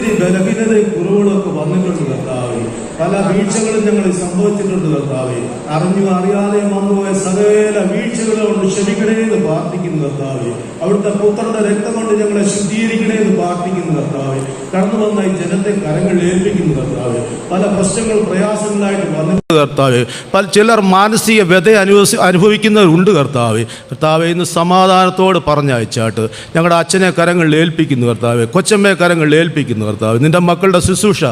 ഒത്തിരി ബലഹീനതയും കുറവുകളൊക്കെ വന്നിട്ടുണ്ട് കർത്താവേ. പല വീഴ്ചകളും ഞങ്ങൾ സംഭവിച്ചിട്ടുണ്ട് കർത്താവേ. അറിഞ്ഞു അറിയാതെ വന്നുപോയ സകല വീഴ്ചകളോട് ക്ഷമിക്കണേ എന്ന് പ്രാർത്ഥിക്കുന്നു കർത്താവേ. അവിടുത്തെ പുത്രന്റെ രക്തം കൊണ്ട് ഞങ്ങളെ ശുദ്ധീകരിക്കണേ എന്ന് പ്രാർത്ഥിക്കുന്നു കർത്താവേ. കടന്നു വന്ന ഈ ജനത്തെ കരങ്ങളിൽ ഏൽപ്പിക്കുന്നു കർത്താവേ. പല പ്രശ്നങ്ങൾ പ്രയാസങ്ങളായിട്ട് വന്നിട്ടുണ്ട് കർത്താവേ. ചിലർ മാനസിക വ്യത അനുഭവിക്കുന്നവരുണ്ട് കർത്താവേ. കർത്താവെ ഇന്ന് സമാധാനത്തോട് പറഞ്ഞയച്ചാട്ട് ഞങ്ങളുടെ അച്ഛനെ കരങ്ങളിൽ ഏൽപ്പിക്കുന്നു കർത്താവെ. കൊച്ചമ്മയെ കരങ്ങളിൽ ഏൽപ്പിക്കുന്നു കർത്താവെ. നിന്റെ മക്കളുടെ ശുശ്രൂഷ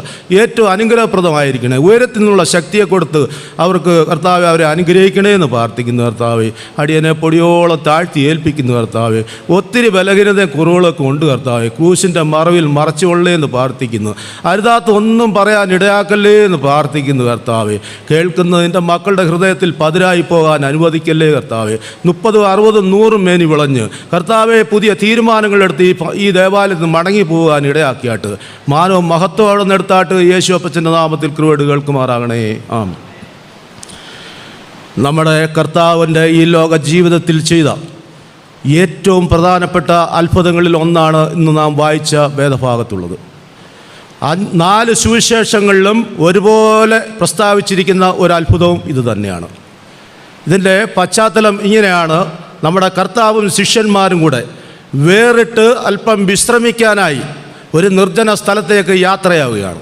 ഏറ്റവും അനുഗ്രഹപ്രദമായിരിക്കണേ. ഉയരത്തിൽ നിന്നുള്ള ശക്തിയെ കൊടുത്ത് അവർക്ക് കർത്താവെ അവരെ അനുഗ്രഹിക്കണേ എന്ന് പ്രാർത്ഥിക്കുന്നു കർത്താവെ. അടിയനെ പൊടിയോളം താഴ്ത്തി ഏൽപ്പിക്കുന്നു കർത്താവെ. ഒത്തിരി ബലഹീനതയും കുറവുകളൊക്കെ ഉണ്ട് കർത്താവെ. ക്രൂശിൻ്റെ മറവിൽ മറച്ചുകൊള്ളേ എന്ന് പ്രാർത്ഥിക്കുന്നു. അരുതാത്ത ഒന്നും പറയാൻ ഇടയാക്കല്ലേ എന്ന് പ്രാർത്ഥിക്കുന്നു കർത്താവെ. കേൾക്കുന്നതിൻ്റെ മക്കളുടെ ഹൃദയത്തിൽ പതിരായി പോകാൻ അനുവദിക്കല്ലേ കർത്താവെ. 30, 60, 100 മേനി വിളഞ്ഞ് കർത്താവെ പുതിയ തീരുമാനങ്ങളെടുത്ത് ഈ ദേവാലയത്തിൽ മടങ്ങി പോകാൻ ഇടയാക്കിയാട്ട് മാനവും മഹത്വം നടത്താട്ട് യേശു അപ്പച്ചൻ്റെ നാമത്തിൽ കൃപ കേൾക്കുമാറാകണേ. നമ്മുടെ കർത്താവിൻ്റെ ഈ ലോക ജീവിതത്തിൽ ചെയ്ത ഏറ്റവും പ്രധാനപ്പെട്ട അത്ഭുതങ്ങളിൽ ഒന്നാണ് ഇന്ന് നാം വായിച്ച വേദഭാഗത്തുള്ളത്. 4 സുവിശേഷങ്ങളിലും ഒരുപോലെ പ്രസ്താവിച്ചിരിക്കുന്ന ഒരു അത്ഭുതവും ഇത് തന്നെയാണ്. ഇതിൻ്റെ പശ്ചാത്തലം ഇങ്ങനെയാണ്. നമ്മുടെ കർത്താവും ശിഷ്യന്മാരും കൂടെ വേറിട്ട് അല്പം വിശ്രമിക്കാനായി ഒരു നിർജ്ജന സ്ഥലത്തേക്ക് യാത്രയാവുകയാണ്.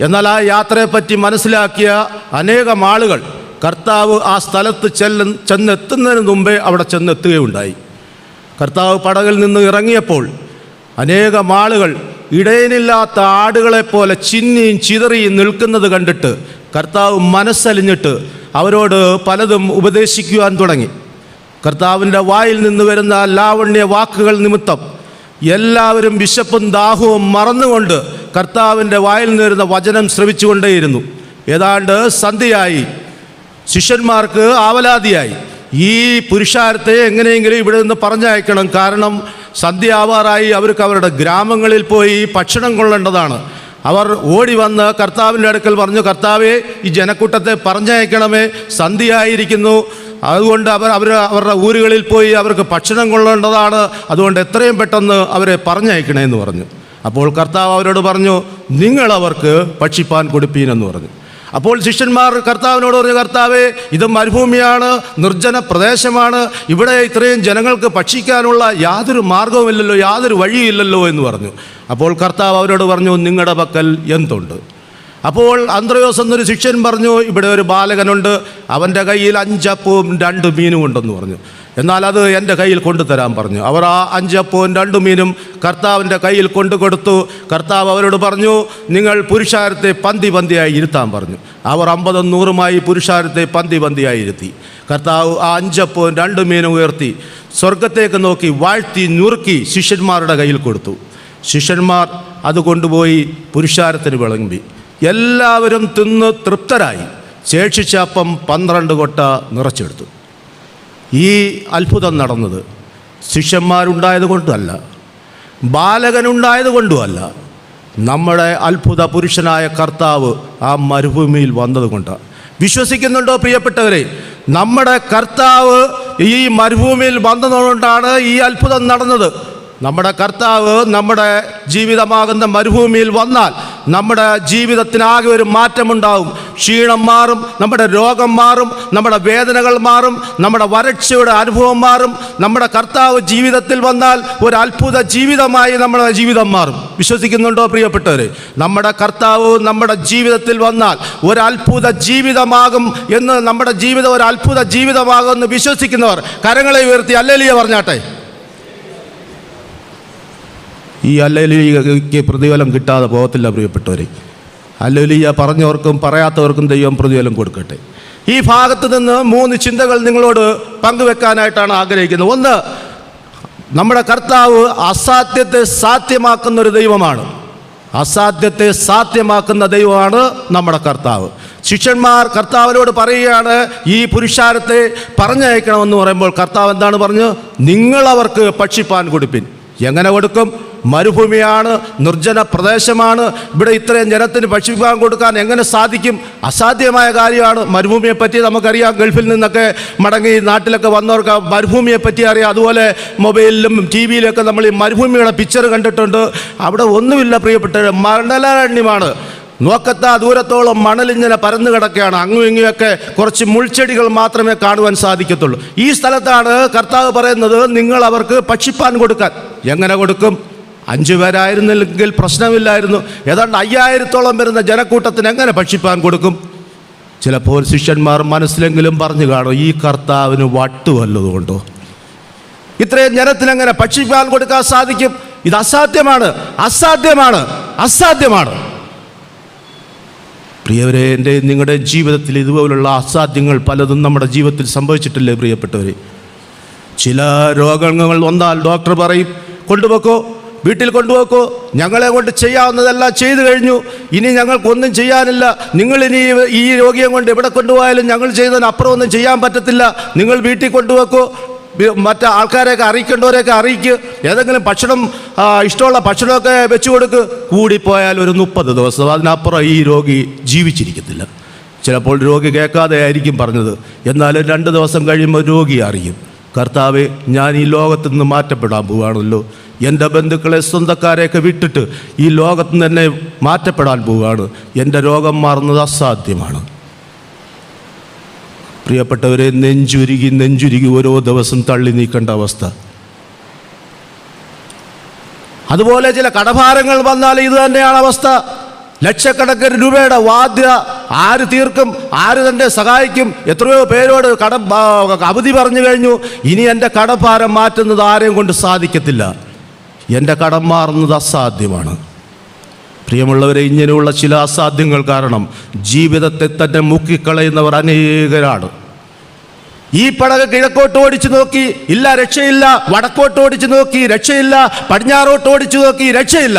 എന്നാൽ ആ യാത്രയെപ്പറ്റി മനസ്സിലാക്കിയ അനേകം ആളുകൾ കർത്താവ് ആ സ്ഥലത്ത് ചെന്നെത്തുന്നതിന് മുമ്പേ അവിടെ ചെന്നെത്തുകയുണ്ടായി. കർത്താവ് പടകിൽ നിന്ന് ഇറങ്ങിയപ്പോൾ അനേകം ആളുകൾ ഇടയനില്ലാത്ത ആടുകളെപ്പോലെ ചിന്നിയും ചിതറിയും നിൽക്കുന്നത് കണ്ടിട്ട് കർത്താവ് മനസ്സലിഞ്ഞിട്ട് അവരോട് പലതും ഉപദേശിക്കുവാൻ തുടങ്ങി. കർത്താവിൻ്റെ വായിൽ നിന്ന് വരുന്ന ലാവണ്യ വാക്കുകൾ നിമിത്തം എല്ലാവരും വിശപ്പും ദാഹവും മറന്നുകൊണ്ട് കർത്താവിൻ്റെ വായിൽ നിന്ന് വരുന്ന വചനം ശ്രവിച്ചുകൊണ്ടേയിരുന്നു. ഏതാണ്ട് സന്ധ്യയായി. ശിഷ്യന്മാർക്ക് ആവലാതിയായി. ഈ പുരുഷാരത്തെ എങ്ങനെയെങ്കിലും ഇവിടെ നിന്ന് പറഞ്ഞയക്കണം. കാരണം സന്ധ്യ ആവാറായി. അവർക്ക് അവരുടെ ഗ്രാമങ്ങളിൽ പോയി ഭക്ഷണം കൊള്ളേണ്ടതാണ്. അവർ ഓടി വന്ന് കർത്താവിൻ്റെ അടുക്കൽ പറഞ്ഞു, കർത്താവേ, ഈ ജനക്കൂട്ടത്തെ പറഞ്ഞയക്കണമേ, സന്ധ്യയായിരിക്കുന്നു. അതുകൊണ്ട് അവരുടെ ഊരുകളിൽ പോയി അവർക്ക് ഭക്ഷണം കൊള്ളേണ്ടതാണ്. അതുകൊണ്ട് എത്രയും പെട്ടെന്ന് അവരെ പറഞ്ഞയക്കണമെന്ന് പറഞ്ഞു. അപ്പോൾ കർത്താവ് അവരോട് പറഞ്ഞു, നിങ്ങളവർക്ക് ഭക്ഷിപ്പാൻ കൊടുപ്പീനെന്ന് പറഞ്ഞു. അപ്പോൾ ശിഷ്യന്മാർ കർത്താവിനോട് പറഞ്ഞു, കർത്താവേ, ഇത് മരുഭൂമിയാണ്, നിർജ്ജന പ്രദേശമാണ്, ഇവിടെ ഇത്രയും ജനങ്ങൾക്ക് ഭക്ഷിക്കാനുള്ള യാതൊരു മാർഗവുമില്ലല്ലോ, യാതൊരു വഴിയില്ലല്ലോ എന്ന് പറഞ്ഞു. അപ്പോൾ കർത്താവ് അവരോട് പറഞ്ഞു, നിങ്ങളുടെ പക്കൽ എന്തുണ്ട്? അപ്പോൾ അന്ത്രയോസ് എന്നൊരു ശിഷ്യൻ പറഞ്ഞു, ഇവിടെ ഒരു ബാലകനുണ്ട്, അവൻ്റെ കയ്യിൽ 5 അപ്പവും 2 മീനും ഉണ്ടെന്ന് പറഞ്ഞു. എന്നാൽ അത് എൻ്റെ കയ്യിൽ കൊണ്ടുതരാൻ പറഞ്ഞു. അവർ ആ 5 അപ്പവും 2 മീനും കർത്താവിൻ്റെ കയ്യിൽ കൊണ്ടുകൊടുത്തു. കർത്താവ് അവരോട് പറഞ്ഞു, നിങ്ങൾ പുരുഷാരത്തെ പന്തിയായി ഇരുത്താൻ പറഞ്ഞു. അവർ 50, 100 പുരുഷാരത്തെ പന്തിയായി ഇരുത്തി. കർത്താവ് ആ 5 അപ്പവും 2 മീനും ഉയർത്തി സ്വർഗത്തേക്ക് നോക്കി വാഴ്ത്തി നുറുക്കി ശിഷ്യന്മാരുടെ കയ്യിൽ കൊടുത്തു. ശിഷ്യന്മാർ അത് കൊണ്ടുപോയി പുരുഷാരത്തിന് വിളമ്പി. എല്ലാവരും തിന്ന് തൃപ്തരായി. ശേഷിച്ച അപ്പം 12 കൊട്ട നിറച്ചെടുത്തു. ഈ അത്ഭുതം നടന്നത് ശിഷ്യന്മാരുണ്ടായത് കൊണ്ടുമല്ല, ബാലകനുണ്ടായത് കൊണ്ടുമല്ല, നമ്മുടെ അത്ഭുത പുരുഷനായ കർത്താവ് ആ മരുഭൂമിയിൽ വന്നതുകൊണ്ടാണ്. വിശ്വസിക്കുന്നുണ്ടോ പ്രിയപ്പെട്ടവരെ? നമ്മുടെ കർത്താവ് ഈ മരുഭൂമിയിൽ വന്നതുകൊണ്ടാണ് ഈ അത്ഭുതം നടന്നത്. നമ്മുടെ കർത്താവ് നമ്മുടെ ജീവിതമാകുന്ന മരുഭൂമിയിൽ വന്നാൽ നമ്മുടെ ജീവിതത്തിനാകെ ഒരു മാറ്റമുണ്ടാവും. ക്ഷീണം മാറും, നമ്മുടെ രോഗം മാറും, നമ്മുടെ വേദനകൾ മാറും, നമ്മുടെ വരൾച്ചയുടെ അനുഭവം മാറും. നമ്മുടെ കർത്താവ് ജീവിതത്തിൽ വന്നാൽ ഒരു അത്ഭുത ജീവിതമായി നമ്മുടെ ജീവിതം മാറും. വിശ്വസിക്കുന്നുണ്ടോ പ്രിയപ്പെട്ടവരെ? നമ്മുടെ കർത്താവ് നമ്മുടെ ജീവിതത്തിൽ വന്നാൽ ഒരു അത്ഭുത ജീവിതമാകും എന്ന്, നമ്മുടെ ജീവിതം ഒരു അത്ഭുത ജീവിതമാകുമെന്ന് വിശ്വസിക്കുന്നവർ കരങ്ങളെ ഉയർത്തി ഹല്ലേലൂയ പറഞ്ഞാട്ടെ. ഈ ഹല്ലേലൂയയ്ക്ക് പ്രതിഫലം കിട്ടാതെ പോകത്തില്ല പ്രിയപ്പെട്ടവരെ. ഹല്ലേലൂയ പറഞ്ഞവർക്കും പറയാത്തവർക്കും ദൈവം പ്രതിഫലം കൊടുക്കട്ടെ. ഈ ഭാഗത്ത് നിന്ന് 3 ചിന്തകൾ നിങ്ങളോട് പങ്കുവെക്കാനായിട്ടാണ് ആഗ്രഹിക്കുന്നത്. ഒന്ന്, നമ്മുടെ കർത്താവ് അസാധ്യത്തെ സാധ്യമാക്കുന്ന ഒരു ദൈവമാണ്. അസാധ്യത്തെ സാധ്യമാക്കുന്ന ദൈവമാണ് നമ്മുടെ കർത്താവ്. ശിഷ്യന്മാർ കർത്താവിനോട് പറയുകയാണ്, ഈ പുരുഷാരത്തെ പറഞ്ഞയക്കണമെന്ന് പറയുമ്പോൾ കർത്താവ് എന്താണ് പറഞ്ഞു? നിങ്ങളവർക്ക് ഭക്ഷിപ്പാൻ കൊടുപ്പിൻ. എങ്ങനെ കൊടുക്കും? മരുഭൂമിയാണ്, നിർജ്ജന പ്രദേശമാണ്. ഇവിടെ ഇത്രയും ജനത്തിന് ഭക്ഷിക്കാൻ കൊടുക്കാൻ എങ്ങനെ സാധിക്കും? അസാധ്യമായ കാര്യമാണ്. മരുഭൂമിയെപ്പറ്റി നമുക്കറിയാം. ഗൾഫിൽ നിന്നൊക്കെ മടങ്ങി നാട്ടിലൊക്കെ വന്നവർക്ക് മരുഭൂമിയെപ്പറ്റി അറിയാം. അതുപോലെ മൊബൈലിലും ടി വിയിലൊക്കെ നമ്മൾ ഈ മരുഭൂമിയുടെ പിക്ചർ കണ്ടിട്ടുണ്ട്. അവിടെ ഒന്നുമില്ല പ്രിയപ്പെട്ടവരെ, മണലാരണ്യമാണ്. നോക്കത്താ ദൂരത്തോളം മണലിങ്ങനെ പരന്നു കിടക്കുകയാണ്. അങ്ങും ഇങ്ങുമൊക്കെ കുറച്ച് മുൾച്ചെടികൾ മാത്രമേ കാണുവാൻ സാധിക്കത്തുള്ളൂ. ഈ സ്ഥലത്താണ് കർത്താവ് പറയുന്നത്, നിങ്ങൾ അവർക്ക് ഭക്ഷിപ്പാൻ കൊടുക്കാൻ. എങ്ങനെ കൊടുക്കും? 5 പേരായിരുന്നെങ്കിൽ പ്രശ്നമില്ലായിരുന്നു. ഏതാണ്ട് 5000-ഓളം വരുന്ന ജനക്കൂട്ടത്തിന് എങ്ങനെ ഭക്ഷിപ്പാൻ കൊടുക്കും? ചിലപ്പോൾ ശിഷ്യന്മാർ മനസ്സിലെങ്കിലും പറഞ്ഞു കാണും, ഈ കർത്താവിന് വട്ടുവല്ലതുകൊണ്ടോ ഇത്രയും ജനത്തിനെങ്ങനെ ഭക്ഷിപ്പാൻ കൊടുക്കാൻ സാധിക്കും? ഇത് അസാധ്യമാണ്, അസാധ്യമാണ്, അസാധ്യമാണ്. പ്രിയവരെ, എൻ്റെ നിങ്ങളുടെ ജീവിതത്തിൽ ഇതുപോലുള്ള അസാധ്യങ്ങൾ പലതും നമ്മുടെ ജീവിതത്തിൽ സംഭവിച്ചിട്ടില്ലേ പ്രിയപ്പെട്ടവരെ? ചില രോഗങ്ങൾ വന്നാൽ ഡോക്ടർ പറയും, കൊണ്ടുപോക്കോ, വീട്ടിൽ കൊണ്ടുപോക്കോ, ഞങ്ങളെ കൊണ്ട് ചെയ്യാവുന്നതെല്ലാം ചെയ്തു കഴിഞ്ഞു, ഇനി ഞങ്ങൾക്കൊന്നും ചെയ്യാനില്ല, നിങ്ങളിനി ഈ രോഗിയെ കൊണ്ട് എവിടെ കൊണ്ടുപോയാലും ഞങ്ങൾ ചെയ്തതിന് അപ്പുറം ഒന്നും ചെയ്യാൻ പറ്റത്തില്ല, നിങ്ങൾ വീട്ടിൽ കൊണ്ടുപോക്കോ, മറ്റേ ആൾക്കാരെയൊക്കെ അറിയിക്കേണ്ടവരെയൊക്കെ അറിയിക്കുക, ഏതെങ്കിലും ഭക്ഷണം ഇഷ്ടമുള്ള ഭക്ഷണമൊക്കെ വെച്ചു കൊടുക്ക്. കൂടിപ്പോയാൽ ഒരു 30 ദിവസം, അതിനപ്പുറം ഈ രോഗി ജീവിച്ചിരിക്കത്തില്ല. ചിലപ്പോൾ രോഗി കേൾക്കാതെ ആയിരിക്കും പറഞ്ഞത്, എന്നാലും 2 ദിവസം കഴിയുമ്പോൾ രോഗി അറിയും, കർത്താവേ, ഞാൻ ഈ ലോകത്തു നിന്ന് മാറ്റപ്പെടാൻ പോവുകയാണല്ലോ, എൻ്റെ ബന്ധുക്കളെ സ്വന്തക്കാരെയൊക്കെ വിട്ടിട്ട് ഈ ലോകത്ത് നിന്ന് തന്നെ മാറ്റപ്പെടാൻ പോവുകയാണ്, എൻ്റെ രോഗം മാറുന്നത് അസാധ്യമാണ്. പ്രിയപ്പെട്ടവരെ, നെഞ്ചുരുകി ഓരോ ദിവസം തള്ളി നീക്കേണ്ട അവസ്ഥ. അതുപോലെ ചില കടഭാരങ്ങൾ വന്നാൽ ഇത് തന്നെയാണ് അവസ്ഥ. ലക്ഷക്കണക്കിന് രൂപയുടെ ബാധ്യത ആര് തീർക്കും? ആര് തന്നെ സഹായിക്കും? എത്രയോ പേരോട് അവധി പറഞ്ഞു കഴിഞ്ഞു. ഇനി എൻ്റെ കടഭാരം മാറ്റുന്നത് ആരെയും കൊണ്ട് സാധിക്കത്തില്ല. എൻ്റെ കടം മാറുന്നത് അസാധ്യമാണ്. പ്രിയമുള്ളവരെ, ഇങ്ങനെയുള്ള ചില അസാധ്യങ്ങൾ കാരണം ജീവിതത്തെ തന്നെ മുക്കിക്കളയുന്നവർ അനേകരാണ്. ഈ പടക കിഴക്കോട്ട് ഓടിച്ചു നോക്കി, ഇല്ല, രക്ഷയില്ല. വടക്കോട്ട് ഓടിച്ചു നോക്കി, രക്ഷയില്ല. പടിഞ്ഞാറോട്ട് ഓടിച്ചു നോക്കി, രക്ഷയില്ല.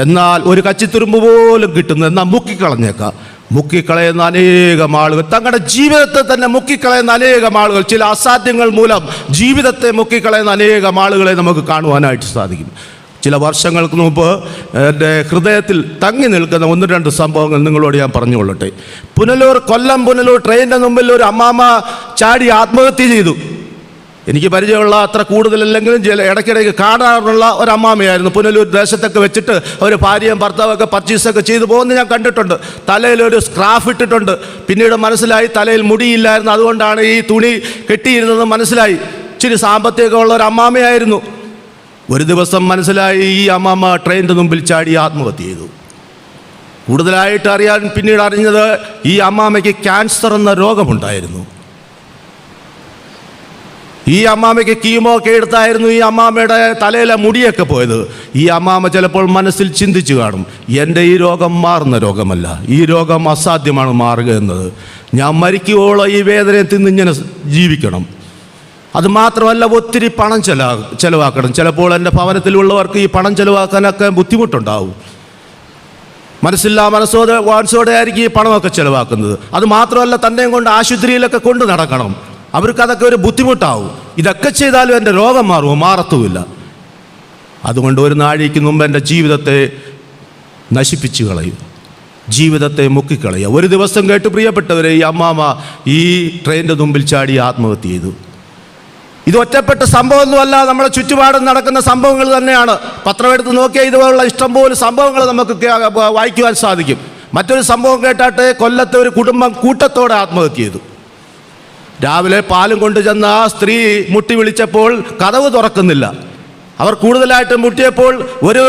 എന്നാൽ ഒരു കച്ചിത്തുരുമ്പ് പോലും കിട്ടുന്നു, എന്നാൽ മുക്കിക്കളഞ്ഞേക്കാം. മുക്കിക്കളയുന്ന അനേകം ആളുകൾ, തങ്ങളുടെ ജീവിതത്തെ തന്നെ മുക്കിക്കളയുന്ന അനേകം ആളുകൾ, ചില അസാധ്യങ്ങൾ മൂലം ജീവിതത്തെ മുക്കിക്കളയുന്ന അനേകം ആളുകളെ നമുക്ക് കാണുവാനായിട്ട് സാധിക്കും. ചില വർഷങ്ങൾക്ക് മുമ്പ് എൻ്റെ ഹൃദയത്തിൽ തങ്ങി നിൽക്കുന്ന 1-2 സംഭവങ്ങൾ നിങ്ങളോട് ഞാൻ പറഞ്ഞുകൊള്ളട്ടെ. കൊല്ലം പുനലൂർ ട്രെയിനിൻ്റെ മുമ്പിൽ ഒരു അമ്മാമ്മ ചാടി ആത്മഹത്യ ചെയ്തു. എനിക്ക് പരിചയമുള്ള അത്ര കൂടുതലല്ലെങ്കിലും ചില ഇടയ്ക്കിടയ്ക്ക് കാണാറുള്ള ഒരു അമ്മാമയായിരുന്നു. പുനലൂർ ദേശത്തൊക്കെ വെച്ചിട്ട് അവർ ഭാര്യയും ഭർത്താവൊക്കെ പർച്ചേസൊക്കെ ചെയ്തു പോകുന്നത് ഞാൻ കണ്ടിട്ടുണ്ട്. തലയിലൊരു സ്ക്രാഫ് ഇട്ടിട്ടുണ്ട്. പിന്നീട് മനസ്സിലായി തലയിൽ മുടിയില്ലായിരുന്നു, അതുകൊണ്ടാണ് ഈ തുണി കെട്ടിയിരുന്നത് മനസ്സിലായി. ഇച്ചിരി സാമ്പത്തികമുള്ള ഒരു അമ്മാമയായിരുന്നു. ഒരു ദിവസം മനസ്സിലായി, ഈ അമ്മാമ്മ ട്രെയിനിൻ്റെ മുമ്പിൽ ചാടി ആത്മഹത്യ ചെയ്തു. കൂടുതലായിട്ട് അറിയാൻ പിന്നീട് അറിഞ്ഞത്, ഈ അമ്മാമ്മയ്ക്ക് ക്യാൻസർ എന്ന രോഗമുണ്ടായിരുന്നു. ഈ അമ്മാമ്മയ്ക്ക് കീമോ ഒക്കെ എടുത്തായിരുന്നു ഈ അമ്മാമ്മയുടെ തലയിലെ മുടിയൊക്കെ പോയത്. ഈ അമ്മാമ്മ ചിലപ്പോൾ മനസ്സിൽ ചിന്തിച്ചു കാണും, എൻ്റെ ഈ രോഗം മാറുന്ന രോഗമല്ല, ഈ രോഗം അസാധ്യമാണ് മാറുക എന്നത്. ഞാൻ മരിക്കുവോളം ഈ വേദനയെ തിന്നിങ്ങനെ ജീവിക്കണം. അതുമാത്രമല്ല, ഒത്തിരി പണം ചെലവാക്കണം. ചിലപ്പോൾ എൻ്റെ ഭവനത്തിലുള്ളവർക്ക് ഈ പണം ചെലവാക്കാനൊക്കെ ബുദ്ധിമുട്ടുണ്ടാവും. മനസ്സോടെ ആയിരിക്കും ഈ പണമൊക്കെ ചെലവാക്കുന്നത്. അതുമാത്രമല്ല, തന്നെയും കൊണ്ട് ആശുപത്രിയിലൊക്കെ കൊണ്ട് നടക്കണം. അവർക്കതൊക്കെ ഒരു ബുദ്ധിമുട്ടാവും. ഇതൊക്കെ ചെയ്താലും എൻ്റെ രോഗം മാറുമോ? മാറത്തുമില്ല. അതുകൊണ്ട് ഒരു നാഴിക്ക് മുമ്പ് എൻ്റെ ജീവിതത്തെ നശിപ്പിച്ചു കളയും, ജീവിതത്തെ മുക്കിക്കളയുക. ഒരു ദിവസം കേട്ട് പ്രിയപ്പെട്ടവരെ, ഈ അമ്മാമ്മ ഈ ട്രെയിനിൻ്റെ മുമ്പിൽ ചാടി ആത്മഹത്യ ചെയ്തു. ഇത് ഒറ്റപ്പെട്ട സംഭവമൊന്നുമല്ല, നമ്മുടെ ചുറ്റുപാടും നടക്കുന്ന സംഭവങ്ങൾ തന്നെയാണ്. പത്രമെടുത്ത് നോക്കിയാൽ ഇതുപോലുള്ള ഇഷ്ടംപോലെ സംഭവങ്ങൾ നമുക്ക് വായിക്കുവാൻ സാധിക്കും. മറ്റൊരു സംഭവം കേട്ടാട്ടെ, കൊല്ലത്തെ ഒരു കുടുംബം കൂട്ടത്തോടെ ആത്മഹത്യ ചെയ്തു. രാവിലെ പാലും കൊണ്ട് ചെന്ന ആ സ്ത്രീ മുട്ടി വിളിച്ചപ്പോൾ കതവ് തുറക്കുന്നില്ല. അവർ കൂടുതലായിട്ട് മുട്ടിയപ്പോൾ ഒരു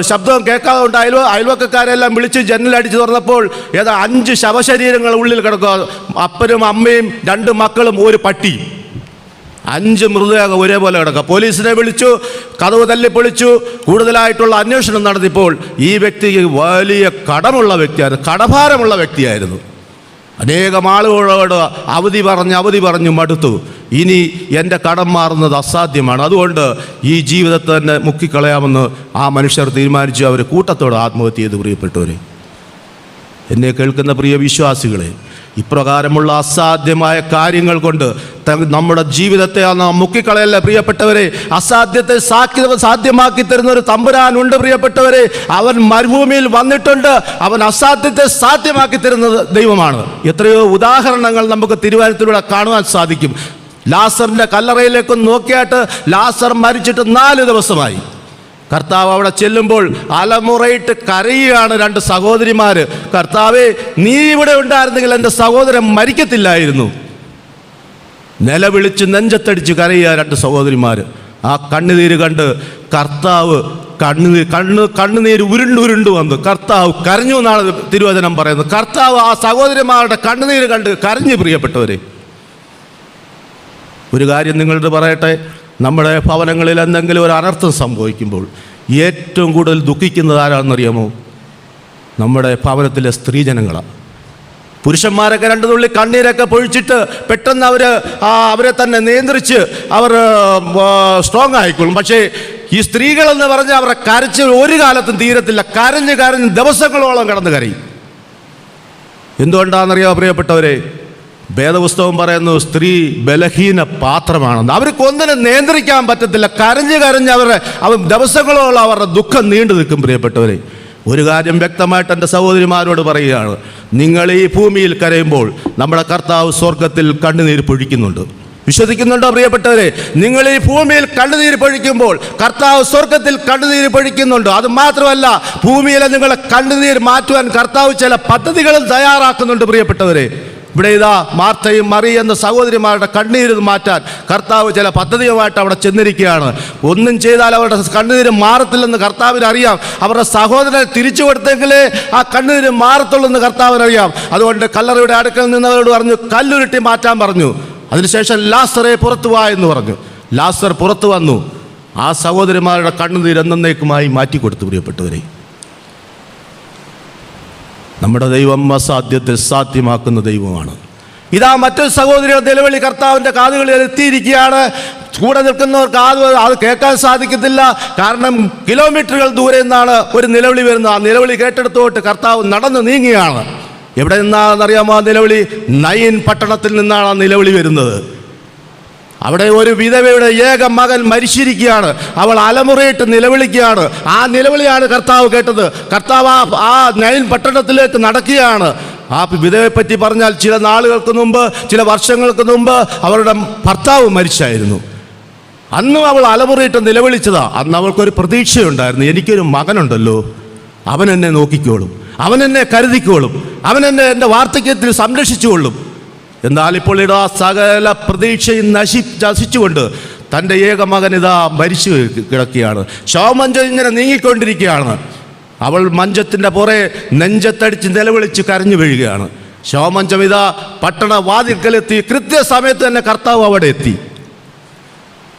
ശബ്ദവും കേൾക്കാതെ ഉണ്ട്. അയൽവക്കക്കാരെല്ലാം വിളിച്ച് ജനലടിച്ച് തുറന്നപ്പോൾ 5 ശവശരീരങ്ങൾ ഉള്ളിൽ കിടക്കുക. അപ്പനും അമ്മയും 2 മക്കളും ഒരു പട്ടിയും. 5 മൃതദേഹം ഒരേപോലെ കിടക്കുക. പോലീസിനെ വിളിച്ചു, കതവ് തല്ലിപ്പൊളിച്ചു. കൂടുതലായിട്ടുള്ള അന്വേഷണം നടത്തിയപ്പോൾ ഈ വ്യക്തിക്ക് വലിയ കടമുള്ള വ്യക്തിയായിരുന്നു, കടഭാരമുള്ള വ്യക്തിയായിരുന്നു. അനേകം ആളുകളോട് അവധി പറഞ്ഞു മടുത്തു. ഇനി എൻ്റെ കടം മാറുന്നത് അസാധ്യമാണ്, അതുകൊണ്ട് ഈ ജീവിതത്തെ തന്നെ മുക്കിക്കളയാമെന്ന് ആ മനുഷ്യർ തീരുമാനിച്ചു. അവർ കൂട്ടത്തോടെ ആത്മഹത്യ ചെയ്ത്. പ്രിയപ്പെട്ടവരെ, എന്നെ കേൾക്കുന്ന പ്രിയ വിശ്വാസികളെ, ഇപ്രകാരമുള്ള അസാധ്യമായ കാര്യങ്ങൾ കൊണ്ട് നമ്മുടെ ജീവിതത്തെ മുക്കിക്കളയല്ല പ്രിയപ്പെട്ടവരെ. അസാധ്യത്തെ സാധ്യമാക്കി തരുന്ന ഒരു തമ്പുരാനുണ്ട് പ്രിയപ്പെട്ടവരെ. അവൻ മരുഭൂമിയിൽ വന്നിട്ടുണ്ട്. അവൻ അസാധ്യത്തെ സാധ്യമാക്കി തരുന്ന ദൈവമാണ്. എത്രയോ ഉദാഹരണങ്ങൾ നമുക്ക് തിരുവചനത്തിലൂടെ കാണുവാൻ സാധിക്കും. ലാസറിന്റെ കല്ലറയിലേക്ക് നോക്കിയാട്ട് ലാസർ മരിച്ചിട്ട് 4 ദിവസമായി. കർത്താവ് അവിടെ ചെല്ലുമ്പോൾ അലമുറയിട്ട് കരയുകയാണ് 2 സഹോദരിമാർ. കർത്താവേ, നീ ഇവിടെ ഉണ്ടായിരുന്നെങ്കിൽ എൻ്റെ സഹോദരൻ മരിക്കത്തില്ലായിരുന്നു. നിലവിളിച്ച് നെഞ്ചത്തടിച്ച് കരയുക 2 സഹോദരിമാർ. ആ കണ്ണുനീര് കണ്ട് കർത്താവ് കണ്ണുനീര് ഉരുണ്ടു വന്നു. കർത്താവ് കരഞ്ഞു എന്നാണ് തിരുവചനം പറയുന്നത്. കർത്താവ് ആ സഹോദരിമാരുടെ കണ്ണുനീര് കണ്ട് കരഞ്ഞു പ്രിയപ്പെട്ടവരെ. ഒരു കാര്യം നിങ്ങളോട് പറയട്ടെ, നമ്മുടെ ഭവനങ്ങളിൽ എന്തെങ്കിലും ഒരു അനർത്ഥം സംഭവിക്കുമ്പോൾ ഏറ്റവും കൂടുതൽ ദുഃഖിക്കുന്നത് ആരാണെന്നറിയാമോ? നമ്മുടെ ഭവനത്തിലെ സ്ത്രീജനങ്ങളാണ്. പുരുഷന്മാരൊക്കെ 2 തുള്ളി കണ്ണീരൊക്കെ പൊഴിച്ചിട്ട് പെട്ടെന്ന് അവരെ തന്നെ നിയന്ത്രിച്ച് അവർ സ്ട്രോങ് ആയിക്കോളും. പക്ഷേ ഈ സ്ത്രീകളെന്ന് പറഞ്ഞാൽ അവരുടെ കരച്ചിൽ ഒരു കാലത്തും തീരത്തില്ല. കരഞ്ഞ് ദിവസങ്ങളോളം കടന്ന് കരയും. എന്തുകൊണ്ടാണെന്നറിയാമോ പ്രിയപ്പെട്ടവരെ? വേദപുസ്തകം പറയുന്നു സ്ത്രീ ബലഹീന പാത്രമാണെന്ന്. അവർക്ക് ഒന്നിനും നിയന്ത്രിക്കാൻ പറ്റത്തില്ല. കരഞ്ഞ് അവർ ദിവസങ്ങളോളം അവരുടെ ദുഃഖം നീണ്ടു നിൽക്കും പ്രിയപ്പെട്ടവരെ. ഒരു കാര്യം വ്യക്തമായിട്ട് എൻ്റെ സഹോദരിമാരോട് പറയുകയാണ്, നിങ്ങൾ ഈ ഭൂമിയിൽ കരയുമ്പോൾ നമ്മുടെ കർത്താവ് സ്വർഗത്തിൽ കണ്ണുനീര് പൊഴിക്കുന്നുണ്ട്. വിശ്വസിക്കുന്നുണ്ടോ പ്രിയപ്പെട്ടവരെ? നിങ്ങൾ ഈ ഭൂമിയിൽ കണ്ണുനീര് പൊഴിക്കുമ്പോൾ കർത്താവ് സ്വർഗത്തിൽ കണ്ണുനീര് പൊഴിക്കുന്നുണ്ട്. അത് മാത്രമല്ല, ഭൂമിയിലെ നിങ്ങളെ കണ്ണുനീര് മാറ്റുവാൻ കർത്താവ് ചില പദ്ധതികളും തയ്യാറാക്കുന്നുണ്ട് പ്രിയപ്പെട്ടവരെ. ഇവിടെ ഇതാ മാർത്തയും മറിയ എന്ന സഹോദരിമാരുടെ കണ്ണീര് മാറ്റാൻ കർത്താവ് ചില പദ്ധതിയുമായിട്ട് അവിടെ ചെന്നിരിക്കുകയാണ്. ഒന്നും ചെയ്താൽ അവരുടെ കണ്ണുനീര് മാറത്തില്ലെന്ന് കർത്താവിന് അറിയാം. അവരുടെ സഹോദരനെ തിരിച്ചു കൊടുത്തെങ്കിലേ ആ കണ്ണുനീര് മാറത്തുള്ളൂ എന്ന് കർത്താവിന് അറിയാം. അതുകൊണ്ട് കല്ലറയുടെ അടുക്കൽ നിന്നവരോട് പറഞ്ഞു, കല്ലുരുട്ടി മാറ്റാൻ പറഞ്ഞു. അതിനുശേഷം ലാസറെ പുറത്തു വാ എന്ന് പറഞ്ഞു. ലാസർ പുറത്തു വന്നു. ആ സഹോദരിമാരുടെ കണ്ണുനീര് എന്നേക്കുമായി മാറ്റിക്കൊടുത്തു പ്രിയപ്പെട്ടവരെ. നമ്മുടെ ദൈവം അസാധ്യത്തെ സാധ്യമാക്കുന്ന ദൈവമാണ്. ഇതാ മറ്റൊരു സഹോദരിയുടെ നിലവിളി കർത്താവിൻ്റെ കാതുകളിൽ എത്തിയിരിക്കുകയാണ്. കൂടെ നിൽക്കുന്നവർക്ക് അത് കേൾക്കാൻ സാധിക്കത്തില്ല. കാരണം കിലോമീറ്ററുകൾ ദൂരെ നിന്നാണ് ഒരു നിലവിളി വരുന്നത്. ആ നിലവിളി കേട്ടെടുത്തോട്ട് കർത്താവ് നടന്നു നീങ്ങുകയാണ്. എവിടെ നിന്നാണെന്നറിയാമോ ആ നിലവിളി? നയിൻ പട്ടണത്തിൽ നിന്നാണ് ആ നിലവിളി വരുന്നത്. അവിടെ ഒരു വിധവയുടെ ഏക മകൻ മരിച്ചിരിക്കുകയാണ്. അവൾ അലമുറയിട്ട് നിലവിളിക്കുകയാണ്. ആ നിലവിളിയാണ് കർത്താവ് കേട്ടത്. കർത്താവ് ആ നയിൻ പട്ടണത്തിലേക്ക് നടക്കുകയാണ്. ആ വിധവയെപ്പറ്റി പറഞ്ഞാൽ ചില നാളുകൾക്ക് മുമ്പ്, ചില വർഷങ്ങൾക്ക് മുമ്പ് അവരുടെ ഭർത്താവ് മരിച്ചായിരുന്നു. അന്നും അവൾ അലമുറയിട്ട് നിലവിളിച്ചതാ. അന്ന് അവൾക്കൊരു പ്രതീക്ഷയുണ്ടായിരുന്നു, എനിക്കൊരു മകനുണ്ടല്ലോ, അവൻ എന്നെ നോക്കിക്കോളും, അവൻ എന്നെ കരുതിക്കോളും, അവൻ എന്നെ എൻ്റെ വാർദ്ധക്യത്തിൽ സംരക്ഷിച്ചുകൊള്ളും. എന്നാൽ ഇപ്പോൾ ഇതാ സകല പ്രതീക്ഷയും നശിച്ചുകൊണ്ട് തൻ്റെ ഏക മകൻ ഇതാ മരിച്ചു കിടക്കുകയാണ്. ശവമഞ്ചം ഇങ്ങനെ നീങ്ങിക്കൊണ്ടിരിക്കുകയാണ്. അവൾ മഞ്ചത്തിൻ്റെ പുറേ നെഞ്ചത്തടിച്ച് നിലവിളിച്ച് കരഞ്ഞു വീഴുകയാണ്. ശവമഞ്ചം ഇതാ പട്ടണ വാതിൽക്കലെത്തി. കൃത്യസമയത്ത് തന്നെ കർത്താവ് അവിടെ എത്തി.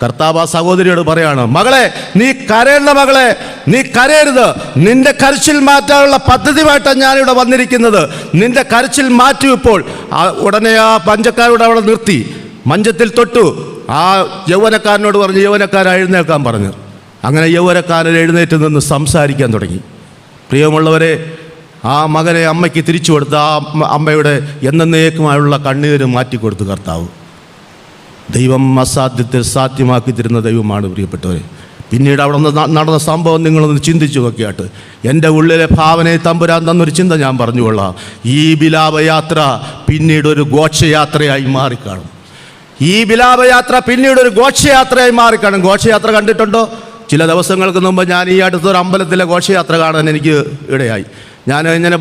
കർത്താവ് ആ സഹോദരിയോട് പറയാണ്, മകളെ, നീ കരയേണ്ട മകളെ, നീ കരയരുത്. നിന്റെ കരച്ചിൽ മാറ്റാനുള്ള പദ്ധതിയുമായിട്ടാണ് ഞാനിവിടെ വന്നിരിക്കുന്നത്. നിന്റെ കരച്ചിൽ മാറ്റൂ ഇപ്പോൾ. ഉടനെ ആ പഞ്ചക്കാരോട് അവിടെ നിർത്തി മഞ്ചത്തിൽ തൊട്ടു. ആ യൗവനക്കാരനോട് പറഞ്ഞു, യൗവനക്കാരൻ എഴുന്നേൽക്കാൻ പറഞ്ഞു. അങ്ങനെ യൗവനക്കാരൻ എഴുന്നേറ്റ് നിന്ന് സംസാരിക്കാൻ തുടങ്ങി. പ്രിയമുള്ളവരെ, ആ മകനെ അമ്മയ്ക്ക് തിരിച്ചു കൊടുത്ത് ആ അമ്മയുടെ എന്നേക്കുമായുള്ള കണ്ണീര് മാറ്റിക്കൊടുത്തു കർത്താവ്. ദൈവം അസാധ്യത്തെ സാധ്യമാക്കി തരുന്ന ദൈവമാണ് പ്രിയപ്പെട്ടവരെ. പിന്നീട് അവിടെ നിന്ന് നടന്ന സംഭവം നിങ്ങളൊന്ന് ചിന്തിച്ചു നോക്കിയാട്ട് എൻ്റെ ഉള്ളിലെ ഭാവനയെ തമ്പുരാൻ തന്നൊരു ചിന്ത ഞാൻ പറഞ്ഞുകൊള്ളാം. ഈ വിലാപയാത്ര പിന്നീട് ഒരു ഘോഷയാത്രയായി മാറിക്കാണും. ഈ വിലാപയാത്ര പിന്നീട് ഒരു ഘോഷയാത്രയായി മാറിക്കാണും. ഘോഷയാത്ര കണ്ടിട്ടുണ്ടോ? ചില ദിവസങ്ങൾക്ക് മുമ്പ് ഞാൻ ഈ അടുത്തൊരു അമ്പലത്തിലെ ഘോഷയാത്ര കാണാൻ എനിക്ക് ഇടയായി. ഞാൻ ഇങ്ങനെ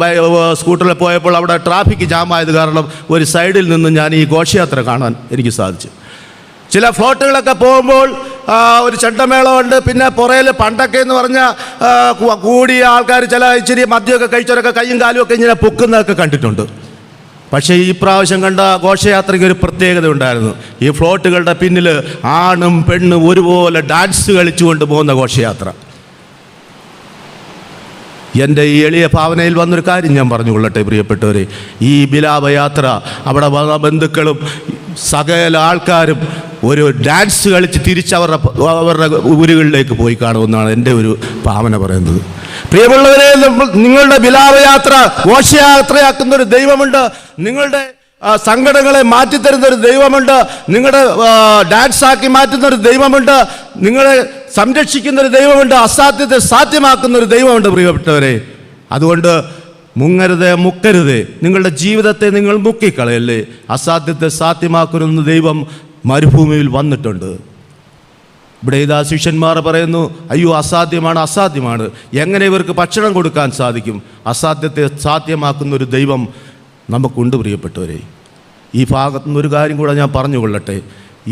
സ്കൂട്ടറിൽ പോയപ്പോൾ അവിടെ ട്രാഫിക് ജാമായത് കാരണം ഒരു സൈഡിൽ നിന്ന് ഞാൻ ഈ ഘോഷയാത്ര കാണാൻ എനിക്ക് സാധിച്ചു. ചില ഫ്ലോട്ടുകളൊക്കെ പോകുമ്പോൾ ഒരു ചെണ്ടമേളമുണ്ട്. പിന്നെ പുറയിൽ പണ്ടൊക്കെ എന്ന് പറഞ്ഞാൽ കൂടിയ ആൾക്കാർ ചില ഇച്ചിരി മദ്യമൊക്കെ കഴിച്ചവരൊക്കെ കയ്യും കാലും ഒക്കെ ഇങ്ങനെ പൊക്കുന്നതൊക്കെ കണ്ടിട്ടുണ്ട്. പക്ഷേ ഈ പ്രാവശ്യം കണ്ട ഘോഷയാത്രയ്ക്ക് ഒരു പ്രത്യേകത ഉണ്ടായിരുന്നു. ഈ ഫ്ലോട്ടുകളുടെ പിന്നിൽ ആണും പെണ്ണും ഒരുപോലെ ഡാൻസ് കളിച്ചുകൊണ്ട് പോകുന്ന ഘോഷയാത്ര. എൻ്റെ ഈ എളിയ ഭാവനയിൽ വന്നൊരു കാര്യം ഞാൻ പറഞ്ഞുകൊള്ളട്ടെ പ്രിയപ്പെട്ടവരെ. ഈ വിലാപയാത്ര അവിടെ വന്ന ബന്ധുക്കളും സകല ആൾക്കാരും ഒരു ഡാൻസ് കളിച്ച് അവരുടെ ഊരുകളിലേക്ക് പോയി കാണുമെന്നാണ് എൻ്റെ ഒരു ഭാവന പറയുന്നത്. പ്രിയമുള്ളവരെ, നിങ്ങളുടെ വിലാപയാത്ര ഘോഷയാത്രയാക്കുന്ന ഒരു ദൈവമുണ്ട്. നിങ്ങളുടെ സങ്കടങ്ങളെ മാറ്റിത്തരുന്ന ഒരു ദൈവമുണ്ട്. നിങ്ങളുടെ ഡാൻസാക്കി മാറ്റുന്ന ഒരു ദൈവമുണ്ട്. നിങ്ങളെ സംരക്ഷിക്കുന്ന ഒരു ദൈവമുണ്ട്. അസാധ്യത്തെ സാധ്യമാക്കുന്ന ഒരു ദൈവമുണ്ട് പ്രിയപ്പെട്ടവരെ. അതുകൊണ്ട് മുങ്ങരുത്, മുക്കരുത്. നിങ്ങളുടെ ജീവിതത്തെ നിങ്ങൾ മുക്കിക്കളയല്ലേ. അസാധ്യത്തെ സാധ്യമാക്കുന്ന ദൈവം മരുഭൂമിയിൽ വന്നിട്ടുണ്ട്. ഇവിടെ ഇതാ ശിഷ്യന്മാർ പറയുന്നു, അയ്യോ അസാധ്യമാണ്, അസാധ്യമാണ്, എങ്ങനെ ഇവർക്ക് ഭക്ഷണം കൊടുക്കാൻ സാധിക്കും? അസാധ്യത്തെ സാധ്യമാക്കുന്ന ഒരു ദൈവം നമുക്കുണ്ട് പ്രിയപ്പെട്ടവരെ. ഈ ഭാഗത്തുനിന്ന് ഒരു കാര്യം കൂടെ ഞാൻ പറഞ്ഞുകൊള്ളട്ടെ.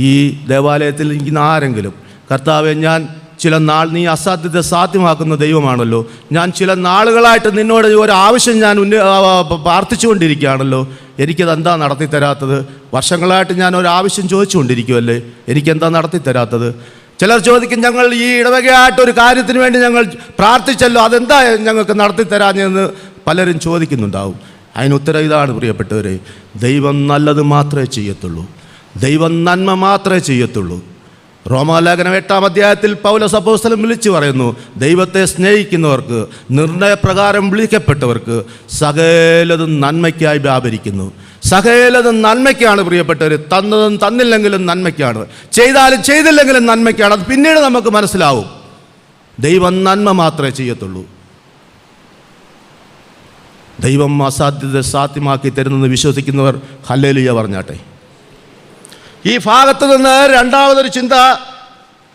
ഈ ദേവാലയത്തിൽ ഇരിക്കുന്ന ആരെങ്കിലും, കർത്താവെ, ഞാൻ ചില നാൾ, നീ അസാധ്യത്തെ സാധ്യമാക്കുന്ന ദൈവമാണല്ലോ, ഞാൻ ചില നാളുകളായിട്ട് നിന്നോട് ഒരു ആവശ്യം ഞാൻ പ്രാർത്ഥിച്ചുകൊണ്ടിരിക്കുകയാണല്ലോ, എനിക്കതെന്താ നടത്തി തരാത്തത്? വർഷങ്ങളായിട്ട് ഞാൻ ഒരു ആവശ്യം ചോദിച്ചുകൊണ്ടിരിക്കുമല്ലേ, എനിക്കെന്താ നടത്തി തരാത്തത്? ചിലർ ചോദിക്കും, ഞങ്ങൾ ഈ ഇടവകയായിട്ടൊരു കാര്യത്തിന് വേണ്ടി ഞങ്ങൾ പ്രാർത്ഥിച്ചല്ലോ, അതെന്താ ഞങ്ങൾക്ക് നടത്തി തരാഞ്ഞെന്ന് പലരും ചോദിക്കുന്നുണ്ടാവും. അതിനുത്തരം ഇതാണ് പ്രിയപ്പെട്ടവരെ, ദൈവം നല്ലത് മാത്രമേ ചെയ്യത്തുള്ളൂ, ദൈവം നന്മ മാത്രമേ ചെയ്യത്തുള്ളൂ. റോമാലേഖനം 8-ാം അധ്യായത്തിൽ പൗലോസ് അപ്പോസ്തലൻ വിളിച്ചു പറയുന്നു, ദൈവത്തെ സ്നേഹിക്കുന്നവർക്ക്, നിർണയപ്രകാരം വിളിക്കപ്പെട്ടവർക്ക് സകലതും നന്മയ്ക്കായി വ്യാപരിക്കുന്നു. സകലതും നന്മയ്ക്കാണ് പ്രിയപ്പെട്ടവർ. തന്നതും തന്നില്ലെങ്കിലും നന്മയ്ക്കാണ്, ചെയ്താലും ചെയ്തില്ലെങ്കിലും നന്മയ്ക്കാണ്. അത് പിന്നീട് നമുക്ക് മനസ്സിലാവും. ദൈവം നന്മ മാത്രമേ ചെയ്യത്തുള്ളൂ. ദൈവം അസാധ്യത സാധ്യമാക്കി തരുന്നെന്ന് വിശ്വസിക്കുന്നവർ ഹല്ലേലൂയ പറഞ്ഞാട്ടെ. ഈ ഭാഗത്ത് നിന്ന് രണ്ടാമതൊരു ചിന്ത,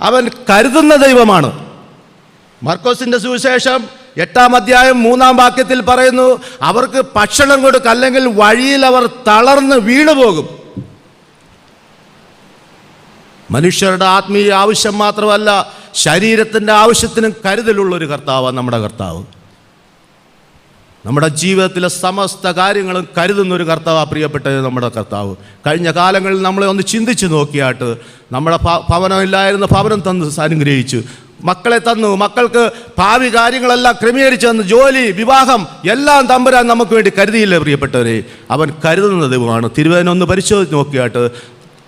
അവൻ കരുതുന്ന ദൈവമാണ്. മർക്കോസിൻ്റെ സുവിശേഷം 8-ാം അധ്യായം 3-ാം വാക്യത്തിൽ പറയുന്നു, അവർക്ക് ഭക്ഷണം കൊടുക്കുക, അല്ലെങ്കിൽ വഴിയിൽ അവർ തളർന്ന് വീണുപോകും. മനുഷ്യരുടെ ആത്മീയ ആവശ്യം മാത്രമല്ല, ശരീരത്തിൻ്റെ ആവശ്യത്തിനും കരുതലുള്ളൊരു കർത്താവാണ് നമ്മുടെ കർത്താവ്. നമ്മുടെ ജീവിതത്തിലെ സമസ്ത കാര്യങ്ങളും കരുതുന്നൊരു കർത്താവ് പ്രിയപ്പെട്ടത് നമ്മുടെ കർത്താവ്. കഴിഞ്ഞ കാലങ്ങളിൽ നമ്മളെ ഒന്ന് ചിന്തിച്ച് നോക്കിയാട്ട്, നമ്മുടെ ഭവനമില്ലായിരുന്ന ഭവനം തന്ന് അനുഗ്രഹിച്ചു, മക്കളെ തന്നു, മക്കൾക്ക് ഭാവി കാര്യങ്ങളെല്ലാം ക്രമീകരിച്ചു തന്നു, ജോലി, വിവാഹം എല്ലാം തമ്പുരാൻ നമുക്ക് വേണ്ടി കരുതിയില്ലേ പ്രിയപ്പെട്ടവരെ. അവൻ കരുതുന്ന ദൈവമാണ്. തിരുവേദന പരിശോധിച്ച് നോക്കിയാട്ട്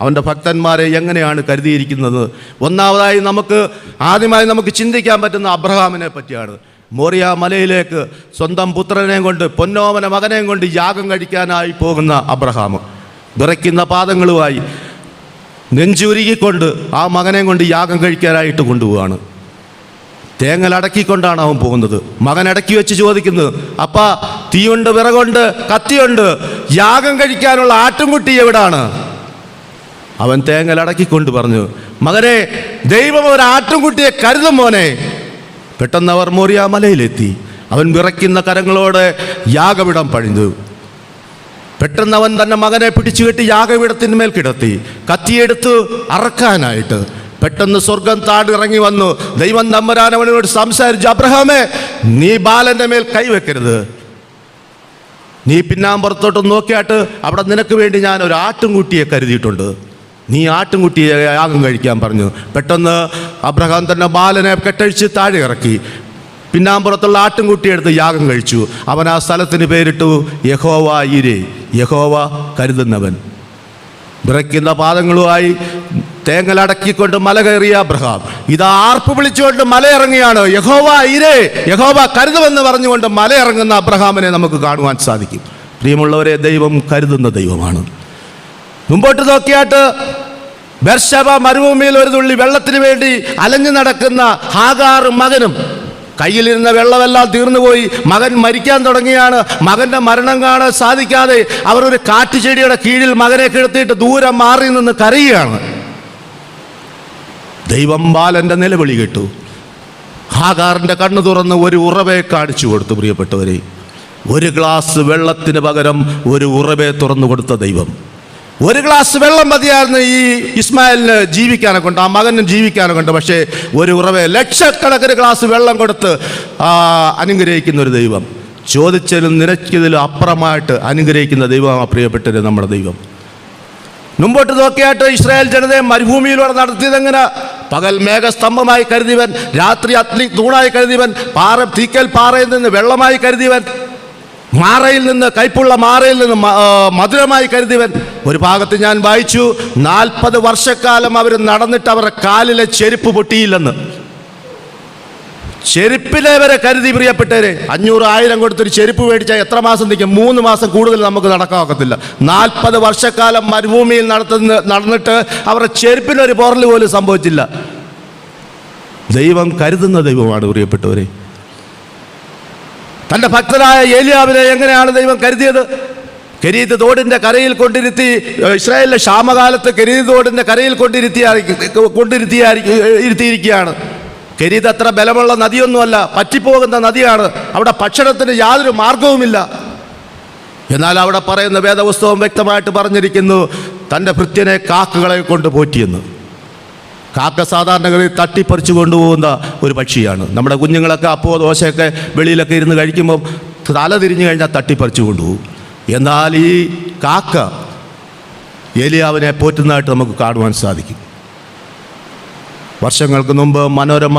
അവൻ്റെ ഭക്തന്മാരെ എങ്ങനെയാണ് കരുതിയിരിക്കുന്നത്. ഒന്നാമതായി ആദ്യമായി നമുക്ക് ചിന്തിക്കാൻ പറ്റുന്ന അബ്രഹാമിനെ പറ്റിയാണ്. മോറിയ മലയിലേക്ക് സ്വന്തം പുത്രനെയും കൊണ്ട്, പൊന്നോമന മകനെയും കൊണ്ട് യാഗം കഴിക്കാനായി പോകുന്ന അബ്രഹാം വിറയ്ക്കുന്ന പാദങ്ങളുമായി നെഞ്ചുരുകിക്കൊണ്ട് ആ മകനെയും കൊണ്ട് യാഗം കഴിക്കാനായിട്ട് കൊണ്ടുപോവാണ്. തേങ്ങലടക്കിക്കൊണ്ടാണ് അവൻ പോകുന്നത്. മകൻ ഇടയ്ക്ക് വെച്ച് ചോദിക്കുന്നത്, അപ്പാ, തീയുണ്ട്, വിറകുണ്ട്, കത്തിയുണ്ട്, യാഗം കഴിക്കാനുള്ള ആട്ടുംകുട്ടി എവിടാണ്? അവൻ തേങ്ങലടക്കിക്കൊണ്ട് പറഞ്ഞു, മകനെ, ദൈവം ഒരു ആട്ടുംകുട്ടിയെ കരുതും മോനെ. പെട്ടെന്ന് അവർ മോറിയ മലയിലെത്തി. അവൻ വിറയ്ക്കുന്ന കരങ്ങളോടെ യാഗപീഠം പണിതു. പെട്ടെന്ന് അവൻ തൻ്റെ മകനെ പിടിച്ചുകെട്ടി യാഗപീഠത്തിന്മേൽ കിടത്തി, കത്തിയെടുത്ത് അറക്കാനായിട്ട്. പെട്ടെന്ന് സ്വർഗം താടിറങ്ങി വന്നു. ദൈവം തമ്പുരാൻ അവനോട് സംസാരിച്ചു, അബ്രഹാമേ, നീ ബാലൻ്റെ മേൽ കൈവെക്കരുത്, നീ പിന്നാമ്പുറത്തോട്ട് നോക്കിയാട്ട് അവിടെ നിനക്ക് വേണ്ടി ഞാൻ ഒരു ആട്ടുംകുട്ടിയെ കരുതിയിട്ടുണ്ട്, നീ ആട്ടുംകുട്ടിയെ യാഗം കഴിക്കാൻ പറഞ്ഞു. പെട്ടെന്ന് അബ്രഹാം തന്നെ ബാലനെ കെട്ടഴിച്ച് താഴെ ഇറക്കി, പിന്നാമ്പുറത്തുള്ള ആട്ടുംകുട്ടിയെടുത്ത് യാഗം കഴിച്ചു. അവൻ ആ സ്ഥലത്തിന് പേരിട്ടു യഹോവ ഈരേ, യഹോവ കരുതുന്നവൻ. വിറയ്ക്കുന്ന പാദങ്ങളുമായി തേങ്ങലടക്കിക്കൊണ്ട് മല കയറിയ അബ്രഹാം ഇതാ ആർപ്പ് വിളിച്ചുകൊണ്ട് മലയിറങ്ങിയാണ്. യഹോവ ഈരേ, യഹോവ കരുതുമെന്ന് പറഞ്ഞുകൊണ്ട് മലയിറങ്ങുന്ന അബ്രഹാമിനെ നമുക്ക് കാണുവാൻ സാധിക്കും. പ്രിയമുള്ളവരെ, ദൈവം കരുതുന്ന ദൈവമാണ്. മുമ്പോട്ട് നോക്കിയാട്ട് ബെർശബ മരുഭൂമിയിൽ ഒരു തുള്ളി വെള്ളത്തിന് വേണ്ടി അലഞ്ഞു നടക്കുന്ന ഹാഗാറും മകനും, കയ്യിലിരുന്ന വെള്ളമെല്ലാം തീർന്നുപോയി, മകൻ മരിക്കാൻ തുടങ്ങിയാണ്. മകൻ്റെ മരണം കാണാൻ സാധിക്കാതെ അവർ ഒരു കാട്ടുചെടിയുടെ കീഴിൽ മകനെ കിടത്തിയിട്ട് ദൂരം മാറി നിന്ന് കരയുകയാണ്. ദൈവം ബാലൻ്റെ നിലവിളി കേട്ടു. ഹാഗാറിൻ്റെ കണ്ണു തുറന്ന് ഒരു ഉറവയെ കാണിച്ചു കൊടുത്തു. പ്രിയപ്പെട്ടവരെ, ഒരു ഗ്ലാസ് വെള്ളത്തിന് പകരം ഒരു ഉറവയെ തുറന്നു കൊടുത്ത ദൈവം. ഒരു ഗ്ലാസ് വെള്ളം മതിയായിരുന്നു ഈ ഇസ്മായിലിന് ജീവിക്കാനൊക്കെ ഉണ്ട്, ആ മകനും ജീവിക്കാനൊക്കെ ഉണ്ട്. പക്ഷേ ഒരു ഉറവയെ ലക്ഷക്കണക്കിന് ഗ്ലാസ് വെള്ളം കൊടുത്ത് അനുഗ്രഹിക്കുന്ന ഒരു ദൈവം, ചോദിച്ചതിലും നിരക്കിയതിലും അപ്പുറമായിട്ട് അനുഗ്രഹിക്കുന്ന ദൈവമാണ് പ്രിയപ്പെട്ടത് നമ്മുടെ ദൈവം. മുമ്പോട്ട് നോക്കിയായിട്ട് ഇസ്രായേൽ ജനതയെ മരുഭൂമിയിലൂടെ നടത്തിയതെങ്ങനെ? പകൽ മേഘസ്തംഭമായി കരുതിയവൻ, രാത്രി അഗ്നി തൂണായി കരുതിയവൻ, തീക്കൽ പാറയിൽ നിന്ന് വെള്ളമായി കരുതിയവൻ, മാറയിൽ നിന്ന്, കൈപ്പുള്ള മാറയിൽ നിന്ന് മധുരമായി കരുതിയവൻ. ഒരു ഭാഗത്ത് ഞാൻ വായിച്ചു, 40 വർഷക്കാലം അവർ നടന്നിട്ട് അവരുടെ കാലിലെ ചെരുപ്പ് പൊട്ടിയില്ലെന്ന്. ചെരുപ്പിനെ വരെ കരുതി പ്രിയപ്പെട്ടവരെ. 500,000 കൊടുത്തൊരു ചെരുപ്പ് മേടിച്ചാൽ എത്ര മാസം നിൽക്കും? 3 മാസം കൂടുതൽ നമുക്ക് നടക്കാക്കത്തില്ല. 40 വർഷക്കാലം മരുഭൂമിയിൽ നടന്നിട്ട് അവരുടെ ചെരുപ്പിനൊരു പോറൽ പോലും സംഭവിച്ചില്ല. ദൈവം കരുതുന്ന ദൈവമാണ് പ്രിയപ്പെട്ടവരെ. തൻ്റെ ഭക്തനായ ഏലിയാവിനെ എങ്ങനെയാണ് ദൈവം കരുതിയത്? കെരീത്ത് തോടിൻ്റെ കരയിൽ കൊണ്ടിരുത്തി. ഇസ്രായേലിലെ ക്ഷാമകാലത്ത് കെരീത്ത് തോടിൻ്റെ കരയിൽ ഇരുത്തിയിരിക്കുകയാണ്. കെരീത്ത് അത്ര ബലമുള്ള നദിയൊന്നുമല്ല, പറ്റിപ്പോകുന്ന നദിയാണ്. അവിടെ ഭക്ഷണത്തിന് യാതൊരു മാർഗവുമില്ല. എന്നാൽ അവിടെ പറയുന്ന വേദപുസ്തകം വ്യക്തമായിട്ട് പറഞ്ഞിരിക്കുന്നു, തൻ്റെ ഭൃത്യനെ കാക്കകളെ കൊണ്ട് പോറ്റിയെന്ന്. കാക്ക സാധാരണഗതിയിൽ തട്ടിപ്പറിച്ചു കൊണ്ടുപോകുന്ന ഒരു പക്ഷിയാണ്. നമ്മുടെ കുഞ്ഞുങ്ങളൊക്കെ അപ്പോൾ ദോശയൊക്കെ വെളിയിലൊക്കെ ഇരുന്ന് കഴിക്കുമ്പം തല തിരിഞ്ഞു കഴിഞ്ഞാൽ തട്ടിപ്പറിച്ചു കൊണ്ടുപോകും. എന്നാൽ ഈ കാക്ക ഏലിയാവിനെ പോറ്റുന്നതായിട്ട് നമുക്ക് കാണുവാൻ സാധിക്കും. വർഷങ്ങൾക്ക് മുമ്പ് മനോരമ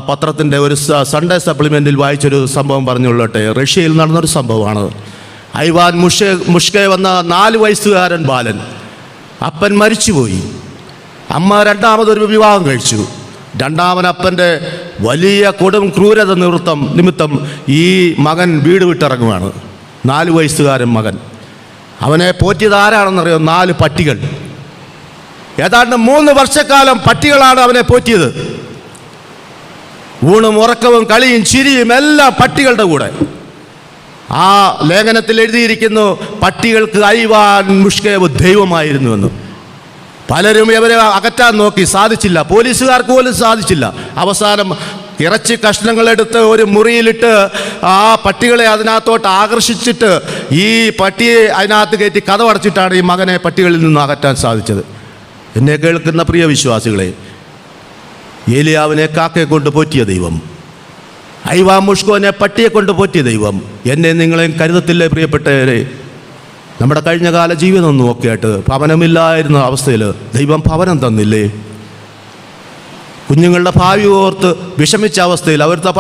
പത്രത്തിൻ്റെ ഒരു സൺഡേ സപ്ലിമെൻറ്റിൽ വായിച്ചൊരു സംഭവം പറഞ്ഞുകൊള്ളട്ടെ. റഷ്യയിൽ നടന്നൊരു സംഭവമാണ്. ഐവാൻ മുഷ്കെ വന്ന 4 വയസ്സുകാരൻ ബാലൻ. അപ്പൻ മരിച്ചുപോയി. അമ്മ രണ്ടാമതൊരു വിവാഹം കഴിച്ചു. രണ്ടാമനപ്പൻ്റെ വലിയ കൊടും ക്രൂരത നിമിത്തം ഈ മകൻ വീട് വിട്ടിറങ്ങുകയാണ്. 4 വയസ്സുകാരൻ മകൻ. അവനെ പോറ്റിയത് ആരാണെന്നറിയോ? 4 പട്ടികൾ. ഏതാണ്ട് 3 വർഷക്കാലം പട്ടികളാണ് അവനെ പോറ്റിയത്. ഊണും ഉറക്കവും കളിയും ചിരിയും എല്ലാം പട്ടികളുടെ കൂടെ. ആ ലേഖനത്തിൽ എഴുതിയിരിക്കുന്നു, പട്ടികൾക്ക് ഐവാൻ മുഷ്കേവ് ദൈവമായിരുന്നുവെന്ന്. പലരും ഇവരെ അകറ്റാൻ നോക്കി, സാധിച്ചില്ല. പോലീസുകാർക്ക് പോലും സാധിച്ചില്ല. അവസാനം ഇറച്ചി കഷ്ണങ്ങളെടുത്ത് ഒരു മുറിയിലിട്ട് ആ പട്ടികളെ അതിനകത്തോട്ട് ആകർഷിച്ചിട്ട് ഈ പട്ടിയെ അതിനകത്ത് കയറ്റി കതവടച്ചിട്ടാണ് ഈ മകനെ പട്ടികളിൽ നിന്ന് അകറ്റാൻ സാധിച്ചത്. എന്നെ കേൾക്കുന്ന പ്രിയ വിശ്വാസികളെ, ഏലിയാവിനെ കാക്കയെ കൊണ്ട് പോറ്റിയ ദൈവം, ഐവാൻ മുഷ്കോനെ പട്ടിയെ കൊണ്ട് പോറ്റിയ ദൈവം എന്നെ നിങ്ങളെയും കരുതത്തില്ലേ പ്രിയപ്പെട്ടവരെ? നമ്മുടെ കഴിഞ്ഞകാല ജീവിതം ഒന്ന് നോക്കിയിട്ട് ഭവനമില്ലായിരുന്ന അവസ്ഥയിൽ ദൈവം ഭവനം തന്നില്ലേ? കുഞ്ഞുങ്ങളുടെ ഭാവി ഓർത്ത് വിഷമിച്ച അവസ്ഥയിൽ അവരുടെ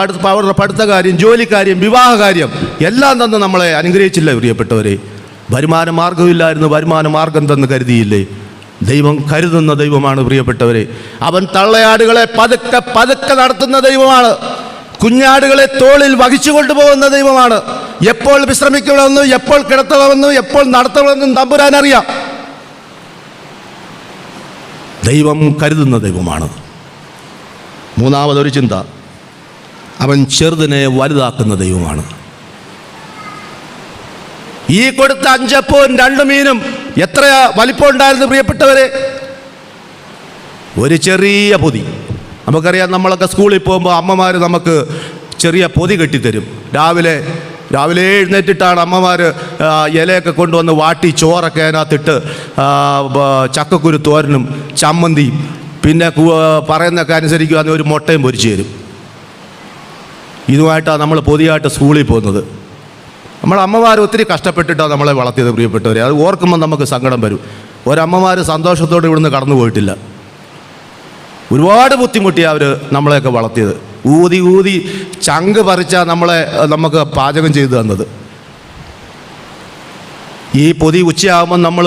പഠിത്ത കാര്യം, ജോലിക്കാര്യം, വിവാഹ കാര്യം എല്ലാം തന്ന് നമ്മളെ അനുഗ്രഹിച്ചില്ലേ പ്രിയപ്പെട്ടവരെ? വരുമാന മാർഗമില്ലായിരുന്നു, വരുമാന മാർഗം തന്ന് കരുതിയില്ലേ? ദൈവം കരുതുന്ന ദൈവമാണ് പ്രിയപ്പെട്ടവരെ. അവൻ തള്ളയാടുകളെ പതുക്കെ പതുക്കെ നടത്തുന്ന ദൈവമാണ്. കുഞ്ഞാടുകളെ തോളിൽ വഹിച്ചു കൊണ്ടുപോകുന്ന ദൈവമാണ്. എപ്പോൾ വിശ്രമിക്കണമെന്നും എപ്പോൾ കിടത്തണമെന്നും എപ്പോൾ നടത്തണമെന്നും തമ്പുരാൻ അറിയാം. ദൈവം കരുതുന്ന ദൈവമാണ്. മൂന്നാമതൊരു ചിന്ത, അവൻ ചെറുതിനെ വലുതാക്കുന്ന ദൈവമാണ്. ഈ കൊടുത്ത 5 അപ്പവും 2 മീനും എത്ര വലിപ്പം ഉണ്ടായിരുന്നു പ്രിയപ്പെട്ടവരെ? ഒരു ചെറിയ പൊതി. നമുക്കറിയാം, നമ്മളൊക്കെ സ്കൂളിൽ പോകുമ്പോൾ അമ്മമാർ നമുക്ക് ചെറിയ പൊതി കെട്ടിത്തരും. രാവിലെ എഴുന്നേറ്റിട്ടാണ് അമ്മമാർ ഇലയൊക്കെ കൊണ്ടുവന്ന് വാട്ടി ചോറൊക്കെ അതിനകത്തിട്ട് ചക്കക്കുരു തോരനും ചമ്മന്തിയും പിന്നെ പറയുന്നൊക്കെ അനുസരിക്കുക ഒരു മുട്ടയും പൊരിച്ചു തരും. ഇതുമായിട്ടാണ് നമ്മൾ പൊതിയായിട്ട് സ്കൂളിൽ പോകുന്നത്. നമ്മളെ അമ്മമാർ ഒത്തിരി കഷ്ടപ്പെട്ടിട്ടാണ് നമ്മളെ വളർത്തിയത് പ്രിയപ്പെട്ടവരെ. അത് ഓർക്കുമ്പോൾ നമുക്ക് സങ്കടം വരും. ഒരമ്മമാർ സന്തോഷത്തോടെ ഇവിടുന്ന് കടന്നു പോയിട്ടില്ല. ഒരുപാട് ബുദ്ധിമുട്ടിയാണ് അവർ നമ്മളെയൊക്കെ വളർത്തിയത്. ഊതി ചങ്ക് പറിച്ചാൽ നമുക്ക് പാചകം ചെയ്തു തന്നത്. ഈ പൊതി ഉച്ചയാകുമ്പോൾ നമ്മൾ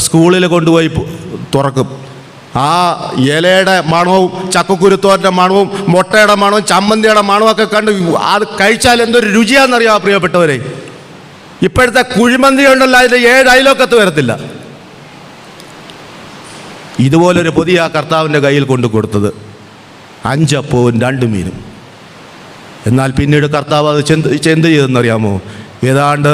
സ്കൂളിൽ കൊണ്ടുപോയി തുറക്കും. ആ ഇലയുടെ മണവും ചക്കക്കുരുത്തോൻ്റെ മണവും മുട്ടയുടെ മണവും ചമ്മന്തിയുടെ മണവും ഒക്കെ കണ്ട് അത് കഴിച്ചാൽ എന്തൊരു രുചിയാണെന്നറിയാം പ്രിയപ്പെട്ടവരെ. ഇപ്പോഴത്തെ കുഴിമന്തി ഉണ്ടല്ലോ, അതിൻ്റെ 7 അയലോക്കത്ത് വരത്തില്ല. ഇതുപോലൊരു പൊതി ആ കർത്താവിൻ്റെ കയ്യിൽ കൊണ്ട് കൊടുത്തത് 5 അപ്പവും 2 മീനും. എന്നാൽ പിന്നീട് കർത്താവ് അത് എന്ത് ചെയ്തെന്നറിയാമോ? ഏതാണ്ട്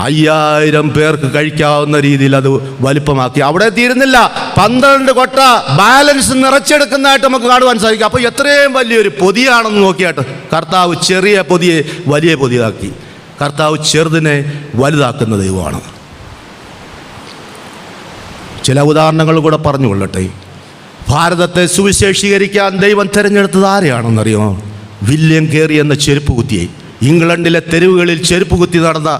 5000 പേർക്ക് കഴിക്കാവുന്ന രീതിയിൽ അത് വലിപ്പമാക്കി. അവിടെ തീരുന്നില്ല, 12 കൊട്ട ബാലൻസ് നിറച്ചെടുക്കുന്നതായിട്ട് നമുക്ക് കാണുവാൻ സാധിക്കും. അപ്പോൾ എത്രയും വലിയൊരു പൊതിയാണെന്ന് നോക്കിയാട്ട് കർത്താവ് ചെറിയ പൊതിയെ വലിയ പൊതിയാക്കി. കർത്താവ് ചെറുതിനെ വലുതാക്കുന്ന ദൈവമാണ്. ചില ഉദാഹരണങ്ങൾ കൂടെ പറഞ്ഞുകൊള്ളട്ടെ. ഭാരതത്തെ സുവിശേഷീകരിക്കാൻ ദൈവം തിരഞ്ഞെടുത്തത് ആരെയാണെന്നറിയോ? വില്യം കേറി എന്ന ചെരുപ്പ് കുത്തിയെ. ഇംഗ്ലണ്ടിലെ തെരുവുകളിൽ ചെരുപ്പ് കുത്തി നടന്ന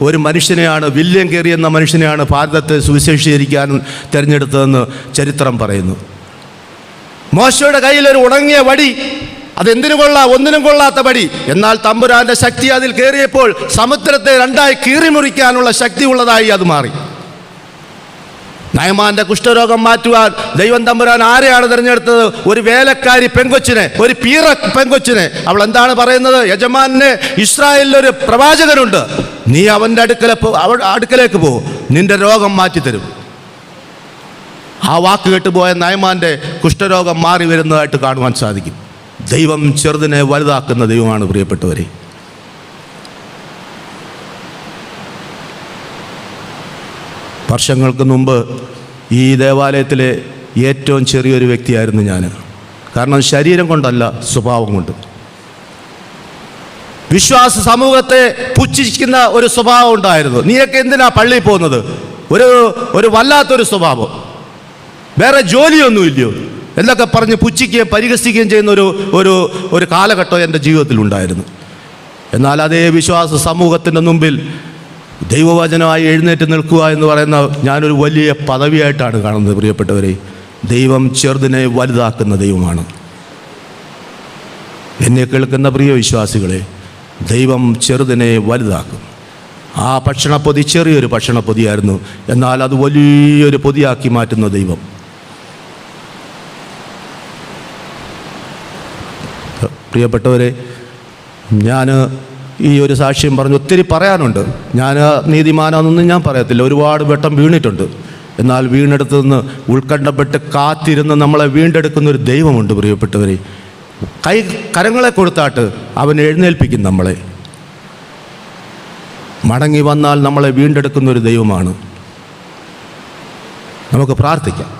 ഒരു മനുഷ്യനെയാണ്, വില്യം കേറി എന്ന മനുഷ്യനെയാണ് ഭാരതത്തെ സുവിശേഷീകരിക്കാൻ തിരഞ്ഞെടുത്തതെന്ന് ചരിത്രം പറയുന്നു. മോശയുടെ കയ്യിൽ ഒരു ഉണങ്ങിയ വടി, അതെന്തിനു ഒന്നിനും കൊള്ളാത്ത വടി. എന്നാൽ തമ്പുരാന്റെ ശക്തി അതിൽ കയറിയപ്പോൾ സമുദ്രത്തെ 2ആയി കീറിമുറിക്കാനുള്ള ശക്തി ഉള്ളതായി അത് മാറി. നയമാന്റെ കുഷ്ഠരോഗം മാറ്റുവാൻ ദൈവം തമ്പുരാൻ ആരെയാണ് തിരഞ്ഞെടുത്തത്? ഒരു വേലക്കാരി പെങ്കൊച്ചിനെ, ഒരു പീറ പെങ്കൊച്ചിനെ. അവൾ എന്താണ് പറയുന്നത്? യജമാനെ, ഇസ്രായേലിലൊരു പ്രവാചകനുണ്ട്, നീ അവൻ്റെ അടുക്കലേക്ക് പോ, നിന്റെ രോഗം മാറ്റിത്തരും. ആ വാക്ക് കേട്ടുപോയ നയമാന്റെ കുഷ്ഠരോഗം മാറി വരുന്നതായിട്ട് കാണുവാൻ സാധിക്കും. ദൈവം ചെറുതിനെ വലുതാക്കുന്ന ദൈവമാണ് പ്രിയപ്പെട്ടവരെ. വർഷങ്ങൾക്ക് മുമ്പ് ഈ ദേവാലയത്തിലെ ഏറ്റവും ചെറിയൊരു വ്യക്തിയായിരുന്നു ഞാൻ. കാരണം ശരീരം കൊണ്ടല്ല, സ്വഭാവം കൊണ്ട്. വിശ്വാസ സമൂഹത്തെ പുച്ഛിക്കുന്ന ഒരു സ്വഭാവം ഉണ്ടായിരുന്നു. നീയൊക്കെ എന്തിനാ പള്ളിയിൽ പോകുന്നത്? ഒരു വല്ലാത്തൊരു സ്വഭാവം. വേറെ ജോലിയൊന്നുമില്ലയോ എന്നൊക്കെ പറഞ്ഞ് പുച്ഛിക്കുകയും പരിഹസിക്കുകയും ചെയ്യുന്ന ഒരു കാലഘട്ടം എൻ്റെ ജീവിതത്തിലുണ്ടായിരുന്നു. എന്നാൽ അതേ വിശ്വാസ സമൂഹത്തിൻ്റെ മുമ്പിൽ ദൈവവചനമായി എഴുന്നേറ്റ് നിൽക്കുക എന്ന് പറയുന്ന ഞാനൊരു വലിയ പദവിയായിട്ടാണ് കാണുന്നത് പ്രിയപ്പെട്ടവരെ. ദൈവം ചെറുതിനെ വലുതാക്കുന്ന ദൈവമാണ്. എന്നെ കേൾക്കുന്ന പ്രിയ വിശ്വാസികളെ, ദൈവം ചെറുതിനെ വലുതാക്കും. ആ ഭക്ഷണപ്പൊതി ചെറിയൊരു ഭക്ഷണപ്പൊതിയായിരുന്നു, എന്നാൽ അത് വലിയൊരു പൊതിയാക്കി മാറ്റുന്ന ദൈവം. പ്രിയപ്പെട്ടവരെ, ഞാൻ ഈ ഒരു സാക്ഷ്യം പറഞ്ഞ് ഒത്തിരി പറയാനുണ്ട്. ഞാൻ നീതിമാനാണെന്നൊന്നും ഞാൻ പറയത്തില്ല. ഒരുപാട് വട്ടം വീണിട്ടുണ്ട്. എന്നാൽ വീണെടുത്ത് നിന്ന് ഉത്കണ്ഠപ്പെട്ട് കാത്തിരുന്ന് നമ്മളെ വീണ്ടെടുക്കുന്നൊരു ദൈവമുണ്ട് പ്രിയപ്പെട്ടവരെ. കരങ്ങളെ കൊടുത്താട്ട് അവൻ എഴുന്നേൽപ്പിക്കും നമ്മളെ. മടങ്ങി വന്നാൽ നമ്മളെ വീണ്ടെടുക്കുന്നൊരു ദൈവമാണ്. നമുക്ക് പ്രാർത്ഥിക്കാം.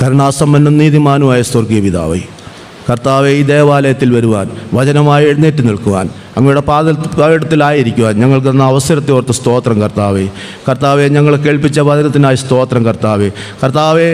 കരുണാസമ്പന്നനും നീതിമാനുമായ സ്വർഗീയ പിതാവേ, കർത്താവെ, ഈ ദേവാലയത്തിൽ വരുവാൻ, വചനമായി എഴുന്നേറ്റ് നിൽക്കുവാൻ, അങ്ങയുടെ പാദത്തിലായിരിക്കുവാൻ ഞങ്ങൾക്ക് തന്ന അവസരത്തെ ഓർത്ത് സ്തോത്രം കർത്താവേ. കർത്താവെ, ഞങ്ങൾ കേൾപ്പിച്ച വചനത്തിനായി സ്തോത്രം കർത്താവേ. കർത്താവെ,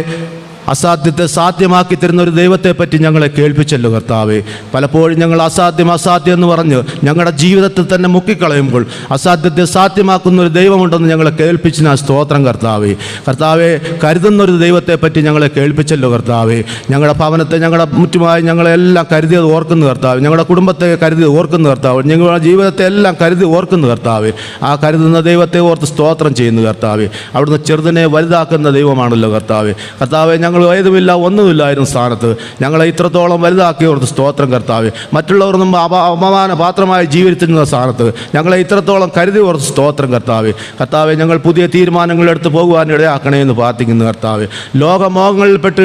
അസാധ്യത്തെ സാധ്യമാക്കി തരുന്ന ഒരു ദൈവത്തെപ്പറ്റി ഞങ്ങളെ കേൾപ്പിച്ചല്ലോ കർത്താവേ. പലപ്പോഴും ഞങ്ങൾ അസാധ്യം എന്ന് പറഞ്ഞ് ഞങ്ങളുടെ ജീവിതത്തിൽ തന്നെ മുക്കിക്കളയുമ്പോൾ അസാധ്യത്തെ സാധ്യമാക്കുന്ന ഒരു ദൈവമുണ്ടെന്ന് ഞങ്ങളെ കേൾപ്പിച്ചിന് സ്തോത്രം കർത്താവേ. കർത്താവെ, കരുതുന്നൊരു ദൈവത്തെപ്പറ്റി ഞങ്ങളെ കേൾപ്പിച്ചല്ലോ കർത്താവേ. ഞങ്ങളുടെ ഭവനത്തെ, ഞങ്ങളുടെ മുറ്റുമായി ഞങ്ങളെല്ലാം കരുതിയത് ഓർക്കുന്ന കർത്താവ്. ഞങ്ങളുടെ കുടുംബത്തെ കരുതി ഓർക്കുന്ന കർത്താവ്. ഞങ്ങളുടെ ജീവിതത്തെ എല്ലാം കരുതി ഓർക്കുന്ന കർത്താവ്. ആ കരുതുന്ന ദൈവത്തെ ഓർത്ത് സ്തോത്രം ചെയ്യുന്നു കർത്താവേ. അവിടുന്ന് ചെറുതിനെ വലുതാക്കുന്ന ദൈവമാണല്ലോ കർത്താവേ. കർത്താവെ, ഞങ്ങൾ ഏതുമില്ല ഒന്നുമില്ലായിരുന്നു സ്ഥാനത്ത് ഞങ്ങളെ ഇത്രത്തോളം വലുതാക്കി ഓർത്ത് സ്തോത്രം കർത്താവേ. മറ്റുള്ളവർക്കും അപമാന പാത്രമായി ജീവിക്കുന്ന സ്ഥാനത്ത് ഞങ്ങളെ ഇത്രത്തോളം കരുതി ഓർത്ത് സ്തോത്രം കർത്താവേ. കർത്താവെ, ഞങ്ങൾ പുതിയ തീരുമാനങ്ങളെടുത്ത് പോകുവാൻ ഇടയാക്കണേ എന്ന് പ്രാർത്ഥിക്കുന്നു കർത്താവേ. ലോകമോഹങ്ങളിൽപ്പെട്ട്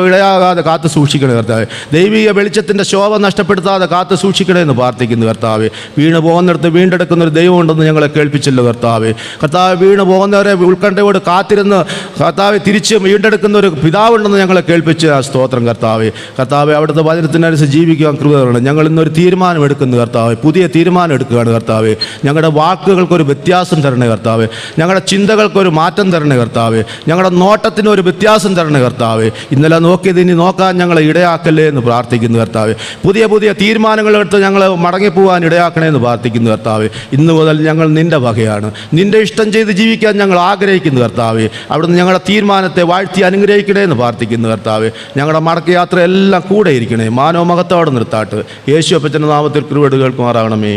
ഇടയാകാതെ കാത്തു സൂക്ഷിക്കണേ കർത്താവേ. ദൈവിക വെളിച്ചത്തിൻ്റെ ശോഭ നഷ്ടപ്പെടുത്താതെ കാത്തു സൂക്ഷിക്കണേ എന്ന് പ്രാർത്ഥിക്കുന്നു കർത്താവേ. വീണ് പോകുന്നിടത്ത് വീണ്ടെടുക്കുന്നൊരു ദൈവമുണ്ടെന്ന് ഞങ്ങളെ കേൾപ്പിച്ചല്ലോ കർത്താവേ. കർത്താവ്, വീണ് പോകുന്നവരെ ഉത്കണ്ഠയോട് കാത്തിരുന്ന് കർത്താവെ തിരിച്ച് വീണ്ടെടുക്കുന്ന ഒരു പിതാവുണ്ടെന്ന് ഞങ്ങളെ കേൾപ്പിച്ച സ്തോത്രം കർത്താവേ. കർത്താവെ, അവിടുത്തെ വചനത്തിനനുസരിച്ച് ജീവിക്കുവാൻ കൃപ തരണം. ഞങ്ങൾ ഇന്നൊരു തീരുമാനം എടുക്കുന്നു കർത്താവേ. പുതിയ തീരുമാനം എടുക്കുകയാണ് കർത്താവേ. ഞങ്ങളുടെ വാക്കുകൾക്കൊരു വ്യത്യാസം തരണേ കർത്താവേ. ഞങ്ങളുടെ ചിന്തകൾക്കൊരു മാറ്റം തരണേ കർത്താവേ. ഞങ്ങളുടെ നോട്ടത്തിനൊരു വ്യത്യാസം തരണേ കർത്താവേ. ഇന്നലെ നോക്കിയത് ഇനി നോക്കാൻ ഞങ്ങളെ ഇടയാക്കല്ലേ എന്ന് പ്രാർത്ഥിക്കുന്നു കർത്താവേ. പുതിയ പുതിയ തീരുമാനങ്ങളെടുത്ത് ഞങ്ങൾ മടങ്ങിപ്പോവാൻ ഇടയാക്കണേ എന്ന് പ്രാർത്ഥിക്കുന്നു കർത്താവേ. ഇന്നു മുതൽ ഞങ്ങൾ നിൻ്റെ വകയാണ്. നിൻ്റെ ഇഷ്ടം ചെയ്ത് ജീവിക്കാൻ ഞങ്ങൾ ആഗ്രഹിക്കുന്നു കർത്താവേ. അവിടുന്ന് ഞങ്ങളുടെ തീരുമാനത്തെ വാഴ്ത്തി അനുഗ്രഹിക്കണേ എന്ന് പ്രാർത്ഥിക്കുന്നു കർത്താവേ. ഞങ്ങളുടെ മടക്കയാത്ര എല്ലാം കൂടെ ഇരിക്കണേ. മാനവ മഹത്തോടെ നിർത്താട്ട് യേശു അപ്പച്ചൻ്റെ നാമത്തിൽ കൃപ കേൾക്കുമാറാകണമേ.